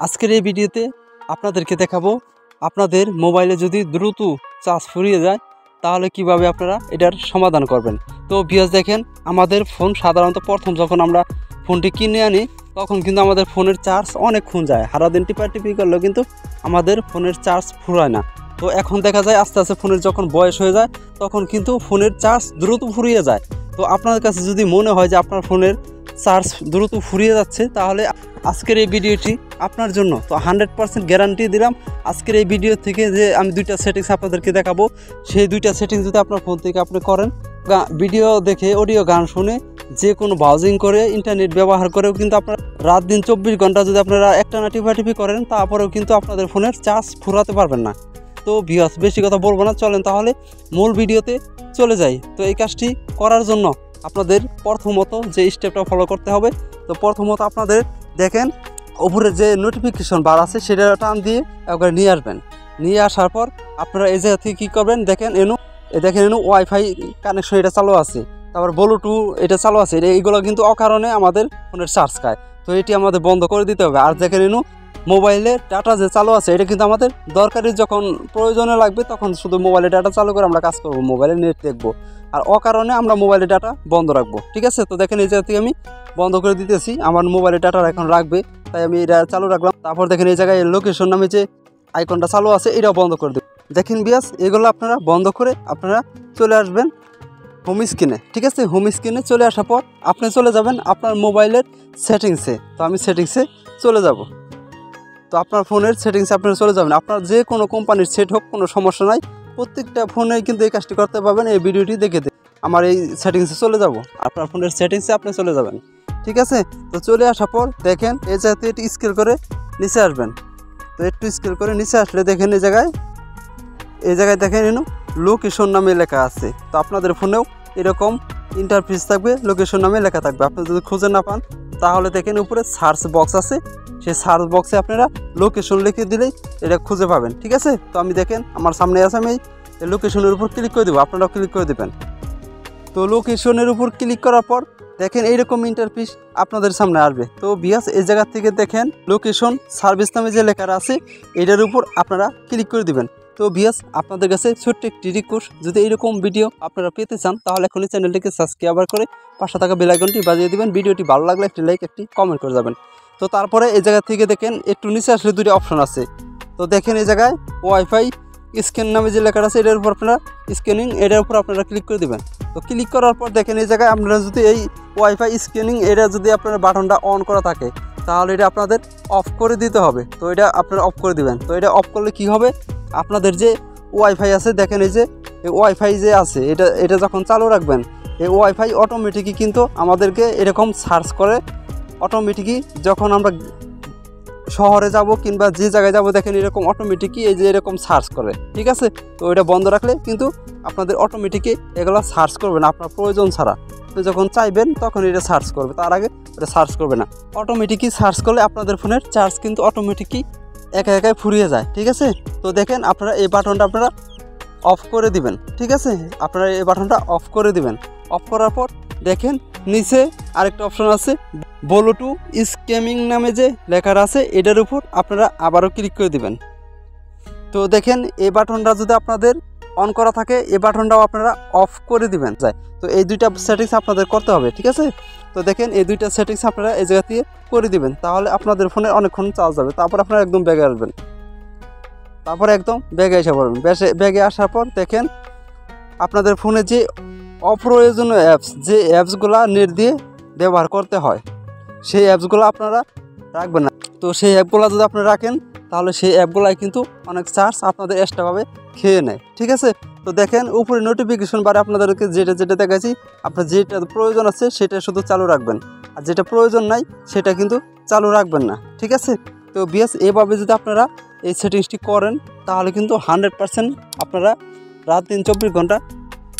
আজকের এই ভিডিওতে আপনাদেরকে দেখাবো আপনাদের মোবাইলে যদি দ্রুত চার্জ ফুরিয়ে যায় তাহলে কিভাবে আপনারা এটার সমাধান করবেন। তো ভিউয়ার্স দেখেন, আমাদের ফোন সাধারণত প্রথম যখন আমরা ফোনটি কিনে আনি তখন কিন্তু আমাদের ফোনের চার্জ অনেকক্ষণ যায়, সারাদিন টিপি করলেও কিন্তু আমাদের ফোনের চার্জ ফুরায় না। তো এখন দেখা যায় আস্তে আস্তে ফোনের যখন বয়স হয়ে যায় তখন কিন্তু ফোনের চার্জ দ্রুত ফুরিয়ে যায়। তো আপনার কাছে যদি মনে হয় যে আপনার ফোনের চার্জ দ্রুত ফুরিয়ে যাচ্ছে তাহলে আজকের এই ভিডিওটি আপনার জন্য। তো 100% গ্যারান্টি দিলাম আজকের এই ভিডিও থেকে যে আমি দুইটা সেটিংস আপনাদেরকে দেখাবো, সেই দুইটা সেটিংস যদি আপনার ফোন থেকে আপনি করেন, ভিডিও দেখে অডিও গান শুনে যে কোনো ব্রাউজিং করে ইন্টারনেট ব্যবহার করেও কিন্তু আপনার রাত দিন 24 ঘন্টা যদি আপনারা একটানা টিপি করেন তারপরেও কিন্তু আপনাদের ফোনের চার্জ ফুরাতে পারবেন না। তো ভিউয়ার্স বেশি কথা বলবো না, চলেন তাহলে মূল ভিডিওতে চলে যাই। তো এই কাজটি করার জন্য আপনাদের প্রথমত যে স্টেপটা ফলো করতে হবে, তো প্রথমত আপনাদের দেখেন উপরে যে নোটিফিকেশন বার আছে সেটা টান দিয়ে একবার নিয়ে আসবেন। নিয়ে আসার পর আপনারা এই জায়গা থেকে কী করবেন, দেখেন এনু ওয়াইফাই কানেকশন এটা চালু আছে, তারপর ব্লুটুথ এটা চালু আছে, এইগুলো কিন্তু অকারণে আমাদের ফোনের চার্জ খায়। তো এটি আমাদের বন্ধ করে দিতে হবে। আর দেখেন মোবাইলের ডাটা যে চালু আছে এটা কিন্তু আমাদের দরকারি, যখন প্রয়োজনে লাগবে তখন শুধু মোবাইলের ডাটা চালু করে আমরা কাজ করবো, মোবাইলে নেট দেখবো, আর অকারণে আমরা মোবাইলের ডাটা বন্ধ রাখবো। ঠিক আছে, তো দেখেন এই জায়গা থেকে আমি বন্ধ করে দিতেছি, আমার মোবাইলের ডাটা এখন রাখবে তাই আমি এটা চালু রাখলাম। তারপর দেখেন এই জায়গায় লোকেশন নামে যে আইকনটা চালু আছে এটাও বন্ধ করে দেব। দেখেন বিয়াস, এগুলো আপনারা বন্ধ করে আপনারা চলে আসবেন হোম স্ক্রিনে। ঠিক আছে, হোম স্ক্রিনে চলে আসার পর আপনি চলে যাবেন আপনার মোবাইলের সেটিংসে। তো আমি সেটিংসে চলে যাব। তো আপনার ফোনের সেটিংসে আপনারা চলে যাবেন, আপনার যে কোনো কোম্পানির সেট হোক কোনো সমস্যা নাই, প্রত্যেকটা ফোনে কিন্তু এই কাজটি করতে পারবেন। এই ভিডিওটি দেখে আমার এই সেটিংসে চলে যাব, আপনার ফোনের সেটিংসে আপনি চলে যাবেন। ঠিক আছে, তো চলে আসার পর দেখেন এই জায়গাতে একটু স্ক্রল করে নিচে আসবেন। তো একটু স্ক্রল করে নিচে আসলে দেখেন এই জায়গায় দেখেন লোকেশন নামে লেখা আছে। তো আপনাদের ফোনেও এরকম ইন্টারফেস থাকবে, লোকেশন নামে লেখা থাকবে। আপনি যদি খুঁজে না পান তাহলে দেখেন উপরে সার্চ বক্স আছে, সেই সার্চ বক্সে আপনারা লোকেশন লিখে দিলেই এটা খুঁজে পাবেন। ঠিক আছে, তো আমি দেখেন আমার সামনে আছে, আমি এই লোকেশনের উপর ক্লিক করে দেবো, আপনারাও ক্লিক করে দেবেন। তো লোকেশনের উপর ক্লিক করার পর দেখেন এইরকম ইন্টারফেস আপনাদের সামনে আসবে। তো ভিউয়ার্স এই জায়গা থেকে দেখেন লোকেশন সার্ভিস নামে যে লেখা আছে এটার উপর আপনারা ক্লিক করে দিবেন। তো ভিউয়ার্স আপনাদের কাছে ছোট্ট একটি রিকোয়েস্ট, যদি এইরকম ভিডিও আপনারা পেতে চান তাহলে এখনই চ্যানেলটিকে সাবস্ক্রাইব করে পাশে থাকা বেল আইকনটি বাজিয়ে দিবেন। ভিডিওটি ভালো লাগলে একটি লাইক একটি কমেন্ট করে যাবেন। তো তারপরে এই জায়গা থেকে দেখেন একটু নিচে আসলে দুটি অপশন আছে। তো দেখেন এই জায়গায় ওয়াইফাই স্ক্যান নামে যে লেখা আছে এটার উপর আপনারা স্ক্যানিং, এটার উপর আপনারা ক্লিক করে দেবেন। তো ক্লিক করার পর দেখেন এই জায়গায় আপনারা যদি এই ওয়াইফাই স্ক্যানিং এটা যদি আপনার বাটনটা অন করা থাকে তাহলে এটা আপনাদের অফ করে দিতে হবে। তো এটা আপনারা অফ করে দিবেন। তো এটা অফ করলে কি হবে, আপনাদের যে ওয়াইফাই আছে দেখেন এই যে ওয়াইফাই যে আছে এটা যখন চালু রাখবেন এই ওয়াইফাই অটোমেটিকই কিন্তু আমাদেরকে এরকম সার্চ করে, অটোমেটিকই যখন আমরা শহরে যাব কিংবা যে জায়গায় যাব দেখেন এরকম অটোমেটিকই এই যে এরকম সার্চ করে। ঠিক আছে, তো এটা বন্ধ রাখলে কিন্তু আপনাদের অটোমেটিকই এগুলো সার্চ করবে না আপনার প্রয়োজন ছাড়া। তো যখন চাইবেন তখন এটা সার্চ করবে, তার আগে এটা সার্চ করবে না। অটোমেটিকই সার্চ করলে আপনাদের ফোনের চার্জ কিন্তু অটোমেটিকই একাই ফুরিয়ে যায়। ঠিক আছে, তো দেখেন আপনারা এই বাটনটা আপনারা অফ করে দিবেন। ঠিক আছে, আপনারা এই বাটনটা অফ করে দিবেন। অফ করার পর দেখেন নিচে আরেকটা অপশন আছে ব্লুটুথ স্ক্যামিং নামে যে লেখা আছে এটার উপর আপনারা আবারও ক্লিক করে দিবেন। তো দেখেন এই বাটনটা যদি আপনাদের অন করা থাকে এই বাটনটাও আপনারা অফ করে দিবেন যায়। তো এই দুইটা সেটিংস আপনাদের করতে হবে। ঠিক আছে, তো দেখেন এই দুইটা সেটিংস আপনারা এই জায়গা থেকে করে দিবেন, তাহলে আপনাদের ফোনে অনেকক্ষণ চার্জ যাবে। তারপর আপনারা একদম ব্যাগে আসবেন, তারপর একদম ব্যাগে এসে পড়বেন। ব্যাগে আসার পর দেখেন আপনাদের ফোনে যে অপ্রয়োজনীয় অ্যাপস, যে অ্যাপসগুলো নেট দিয়ে ব্যবহার করতে হয় সেই অ্যাপসগুলো আপনারা রাখবেন না। তো সেই অ্যাপগুলো যদি আপনারা রাখেন তাহলে সেই অ্যাপগুলাই কিন্তু অনেক চার্জ আপনাদের এক্সট্রাভাবে খেয়ে নেয়। ঠিক আছে, তো দেখেন উপরে নোটিফিকেশন বারে আপনাদেরকে যেটা দেখাচ্ছি, আপনার যেটা প্রয়োজন আছে সেটা শুধু চালু রাখবেন, আর যেটা প্রয়োজন নাই সেটা কিন্তু চালু রাখবেন না। ঠিক আছে, তো বিএস এভাবে যদি আপনারা এই সেটিংসটি করেন তাহলে কিন্তু 100% আপনারা রাত দিন 24 ঘন্টা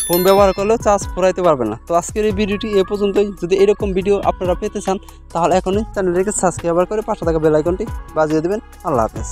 ফোন ব্যবহার করলেও চার্জ ফুরাইতে পারবেন না। তো আজকের এই ভিডিওটি এ পর্যন্তই। যদি এরকম ভিডিও আপনারা পেতে চান তাহলে এখনই চ্যানেলটিকে সাবস্ক্রাইব করে পাশে থাকা বেল আইকনটি বাজিয়ে দেবেন। আল্লাহ হাফেজ।